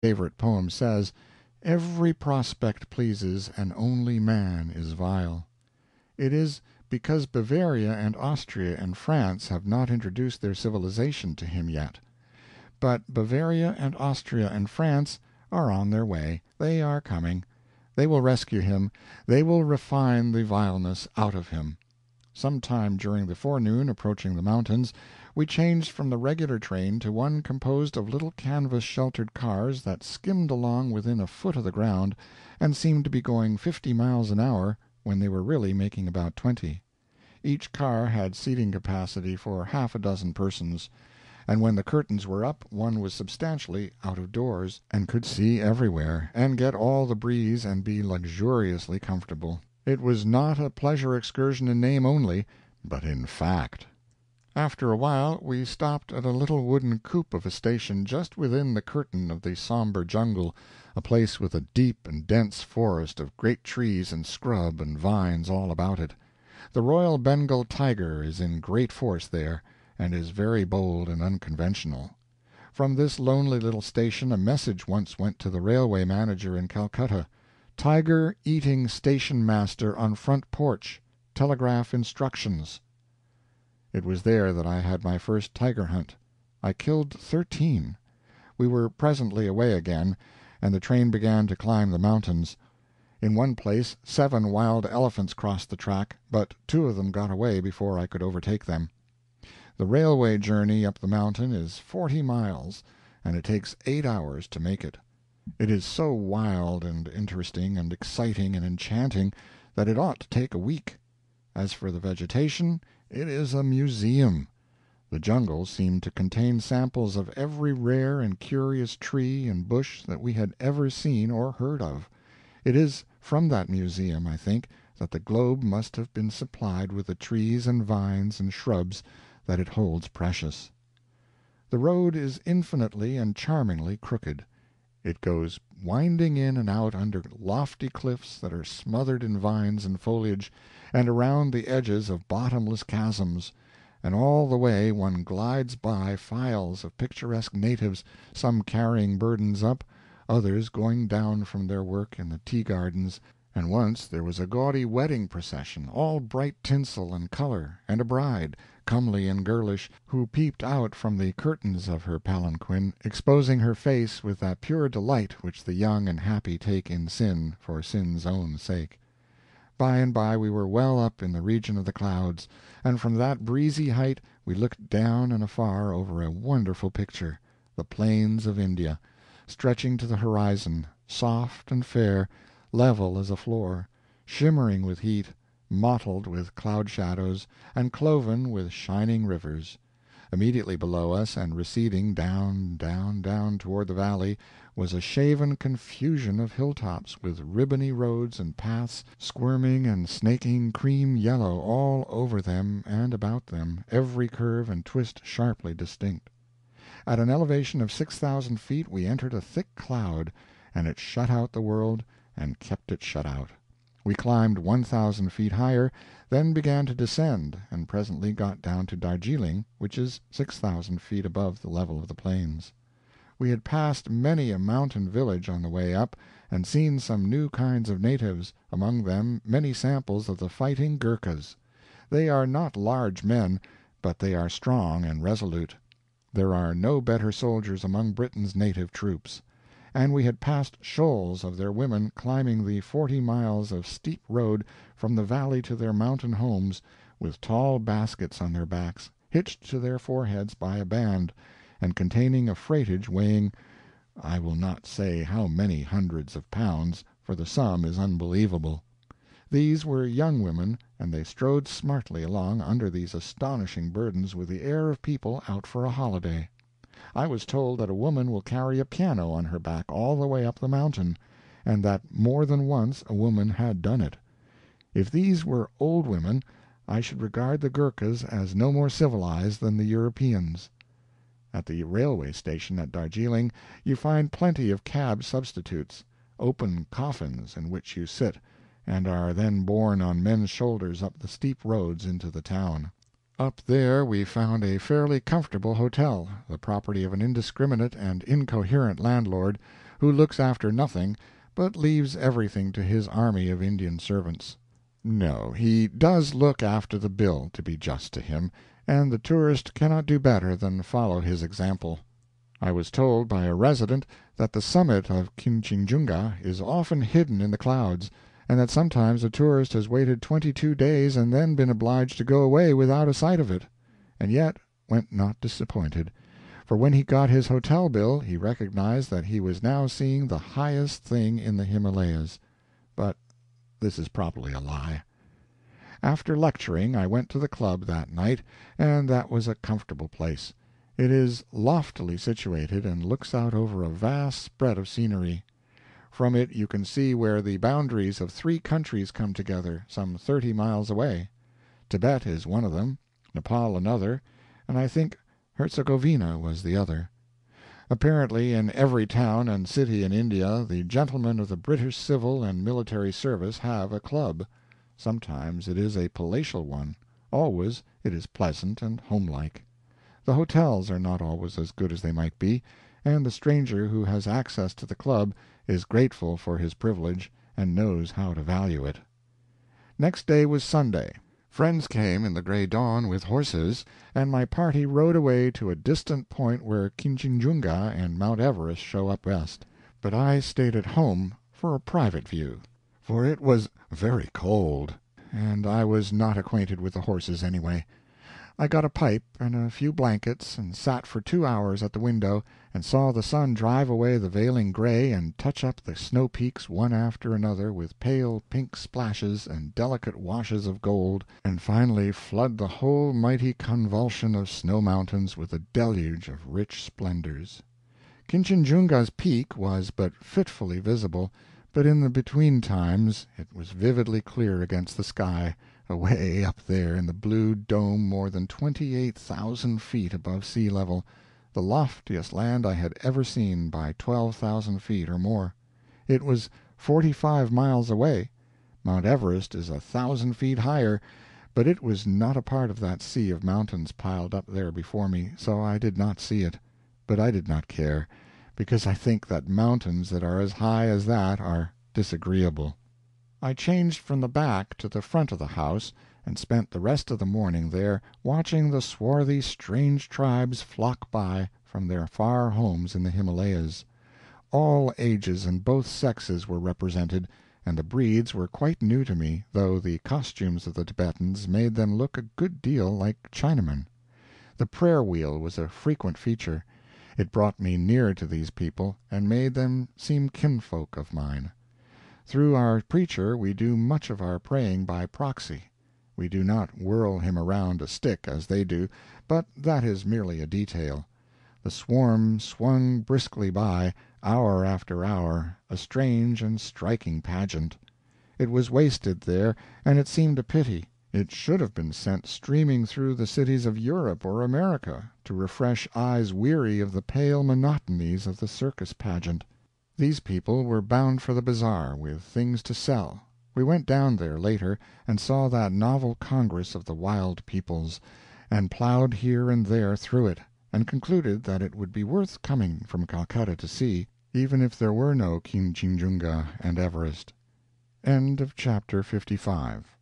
favorite poem says, "Every prospect pleases, and only man is vile." It is because Bavaria and Austria and France have not introduced their civilization to him yet. But Bavaria and Austria and France are on their way. They are coming. They will rescue him. They will refine the vileness out of him. Some time during the forenoon, approaching the mountains, we changed from the regular train to one composed of little canvas-sheltered cars that skimmed along within a foot of the ground, and seemed to be going 50 miles an hour when they were really making about 20. Each car had seating capacity for half a dozen persons, and when the curtains were up one was substantially out of doors, and could see everywhere, and get all the breeze and be luxuriously comfortable. It was not a pleasure excursion in name only, but in fact. After a while we stopped at a little wooden coop of a station just within the curtain of the somber jungle, a place with a deep and dense forest of great trees and scrub and vines all about it. The Royal Bengal tiger is in great force there, and is very bold and unconventional. From this lonely little station a message once went to the railway manager in Calcutta: "Tiger eating station master on front porch. Telegraph instructions." It was there that I had my first tiger hunt. I killed 13. We were presently away again, and the train began to climb the mountains. In one place 7 wild elephants crossed the track, but 2 of them got away before I could overtake them. The railway journey up the mountain is 40 miles, and it takes 8 hours to make it. It is so wild and interesting and exciting and enchanting that it ought to take a week. As for the vegetation, it is a museum. The jungle seemed to contain samples of every rare and curious tree and bush that we had ever seen or heard of. It is from that museum, I think, that the globe must have been supplied with the trees and vines and shrubs that it holds precious. The road is infinitely and charmingly crooked. It goes winding in and out under lofty cliffs that are smothered in vines and foliage, and around the edges of bottomless chasms, and all the way one glides by files of picturesque natives, some carrying burdens up, others going down from their work in the tea-gardens, and once there was a gaudy wedding procession, all bright tinsel and color, and a bride, comely and girlish, who peeped out from the curtains of her palanquin, exposing her face with that pure delight which the young and happy take in sin for sin's own sake. By and by we were well up in the region of the clouds, and from that breezy height we looked down and afar over a wonderful picture, the plains of India, stretching to the horizon, soft and fair, level as a floor, shimmering with heat, mottled with cloud shadows, and cloven with shining rivers. Immediately below us, and receding down, down, down toward the valley, was a shaven confusion of hilltops, with ribbony roads and paths squirming and snaking cream yellow all over them and about them, every curve and twist sharply distinct. At an elevation of 6,000 feet we entered a thick cloud, and it shut out the world and kept it shut out. We climbed 1,000 feet higher, then began to descend, and presently got down to Darjeeling, which is 6,000 feet above the level of the plains. We had passed many a mountain village on the way up, and seen some new kinds of natives, among them many samples of the fighting Gurkhas. They are not large men, but they are strong and resolute. There are no better soldiers among Britain's native troops. And we had passed shoals of their women climbing the 40 miles of steep road from the valley to their mountain homes, with tall baskets on their backs, hitched to their foreheads by a band, and containing a freightage weighing, I will not say how many hundreds of pounds, for the sum is unbelievable. These were young women, and they strode smartly along under these astonishing burdens with the air of people out for a holiday. I was told that a woman will carry a piano on her back all the way up the mountain, and that more than once a woman had done it. If these were old women, I should regard the Gurkhas as no more civilized than the Europeans. At the railway station at Darjeeling you find plenty of cab substitutes, open coffins in which you sit, and are then borne on men's shoulders up the steep roads into the town. Up there we found a fairly comfortable hotel, the property of an indiscriminate and incoherent landlord, who looks after nothing, but leaves everything to his army of Indian servants. No, he does look after the bill, to be just to him, and the tourist cannot do better than follow his example. I was told by a resident that the summit of Kinchinjunga is often hidden in the clouds, and that sometimes a tourist has waited 22 days and then been obliged to go away without a sight of it, and yet went not disappointed, for when he got his hotel bill he recognized that he was now seeing the highest thing in the Himalayas. But this is probably a lie. After lecturing I went to the club that night, and that was a comfortable place. It is loftily situated and looks out over a vast spread of scenery. From it you can see where the boundaries of 3 countries come together, some 30 miles away. Tibet is one of them, Nepal another, and I think Herzegovina was the other. Apparently in every town and city in India the gentlemen of the British civil and military service have a club. Sometimes it is a palatial one, always it is pleasant and homelike. The hotels are not always as good as they might be, and the stranger who has access to the club is grateful for his privilege and knows how to value it. Next day was Sunday. Friends came in the gray dawn with horses, and my party rode away to a distant point where Kinchinjunga and Mount Everest show up best. But I stayed at home for a private view, for it was very cold, and I was not acquainted with the horses anyway. I got a pipe and a few blankets and sat for 2 hours at the window and saw the sun drive away the veiling gray and touch up the snow peaks one after another with pale pink splashes and delicate washes of gold, and finally flood the whole mighty convulsion of snow mountains with a deluge of rich splendors. Kinchinjunga's peak was but fitfully visible, but in the between times it was vividly clear against the sky, away up there in the blue dome more than 28,000 feet above sea level, the loftiest land I had ever seen by 12,000 feet or more. It was 45 miles away. Mount Everest is 1,000 feet higher, but it was not a part of that sea of mountains piled up there before me, so I did not see it. But I did not care, because I think that mountains that are as high as that are disagreeable. I changed from the back to the front of the house, and spent the rest of the morning there, watching the swarthy strange tribes flock by from their far homes in the Himalayas. All ages and both sexes were represented, and the breeds were quite new to me, though the costumes of the Tibetans made them look a good deal like Chinamen. The prayer wheel was a frequent feature. It brought me near to these people, and made them seem kinfolk of mine. Through our preacher we do much of our praying by proxy. We do not whirl him around a stick as they do, but that is merely a detail. The swarm swung briskly by, hour after hour, a strange and striking pageant. It was wasted there, and it seemed a pity. It should have been sent streaming through the cities of Europe or America, to refresh eyes weary of the pale monotonies of the circus pageant. These people were bound for the bazaar, with things to sell. We went down there later, and saw that novel congress of the wild peoples, and plowed here and there through it, and concluded that it would be worth coming from Calcutta to see, even if there were no Kinchinjunga and Everest. End of chapter 55.